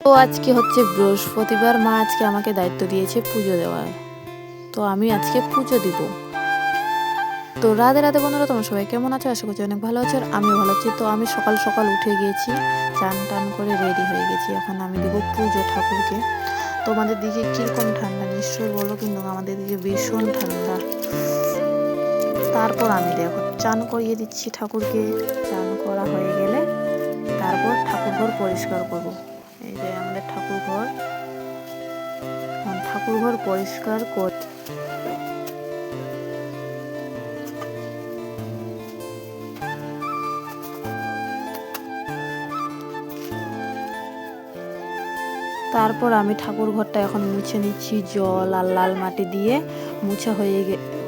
তো আজকে হচ্ছে বৃহস্পতিবার, মা আজকে আমাকে দায়িত্ব দিয়েছে পুজো দেওয়ার। তো আমি আজকে পুজো দিব। তো রাধে রাধে বন্ধুরা, তোমরা সবাই কেমন আছো? আশা করছি অনেক ভালো আছো, আর আমিও ভালো আছি। তো আমি সকাল সকাল উঠে গিয়েছি, চান টান করে রেডি হয়ে গেছি। এখন আমি দেবো পুজো ঠাকুরকে। তোমাদের দিকে কিরকম ঠান্ডা নিশ্চয়ই বলো, কিন্তু আমাদের দিকে ভীষণ ঠান্ডা। তারপর আমি দেখো চান করিয়ে দিচ্ছি ঠাকুরকে। চান করা হয়ে গেলে তারপর ঠাকুর ঘর পরিষ্কার করব। এই যে আমাদের ঠাকুর ঘর পরিষ্কার কর। তারপর আমি ঠাকুর ঘরটা এখন মুছে নিচ্ছি, জল আর লাল মাটি দিয়ে মুছা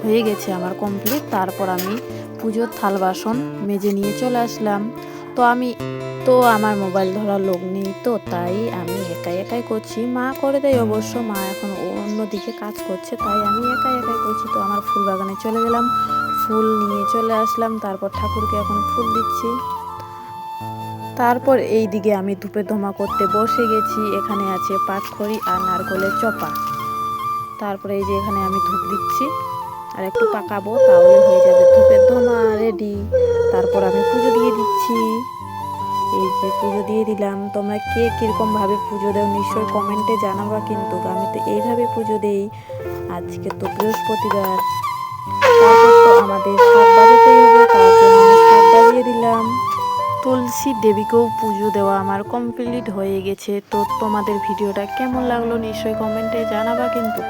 হয়ে গেছে আমার কমপ্লিট। তারপর আমি পুজোর থাল বাসন মেজে নিয়ে চলে আসলাম। তো আমার মোবাইল ধরার লোক নেই, তো তাই আমি একাই করছি। মা করে দেয় অবশ্য, মা এখন অন্যদিকে কাজ করছে, তাই আমি একাই করছি। তো আমার ফুল বাগানে চলে গেলাম, ফুল নিয়ে চলে আসলাম। তারপর ঠাকুরকে এখন ফুল দিচ্ছি। তারপর এই দিকে আমি ধূপের ধোঁয়া করতে বসে গেছি। এখানে আছে পাটখড়ি আর নারকলের চপা। তারপরে এই যে এখানে আমি ধূপ দিচ্ছি, আর একটু পাকাবো, তাহলে হয়ে যাবে ধূপের ধোঁয়া রেডি। তারপর আমি পুজো দিয়ে দিচ্ছি। এই যে পুজো দিয়ে দিলাম। তোমরা কে কিরকম ভাবে পুজো দেও নিশ্চয়ই কমেন্টে জানাবা, কিন্তু আমি তো এইভাবে পুজো দেই। আজকে তো বৃহস্পতিবার। তারপর তো আমাদের শাক বাজাতেই হবে, তার জন্য আমি শাক বাজিয়ে দিলাম। তুলসী দেবীকেও পুজো দেওয়া আমার কমপ্লিট হয়ে গেছে। তো তোমাদের ভিডিওটা কেমন লাগলো নিশ্চয়ই কমেন্টে জানাবা কিন্তু।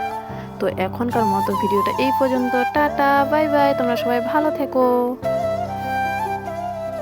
তো এখনকার মতো ভিডিওটা এই পর্যন্ত। টাটা, বাই বাই, তোমরা সবাই ভালো থেকো।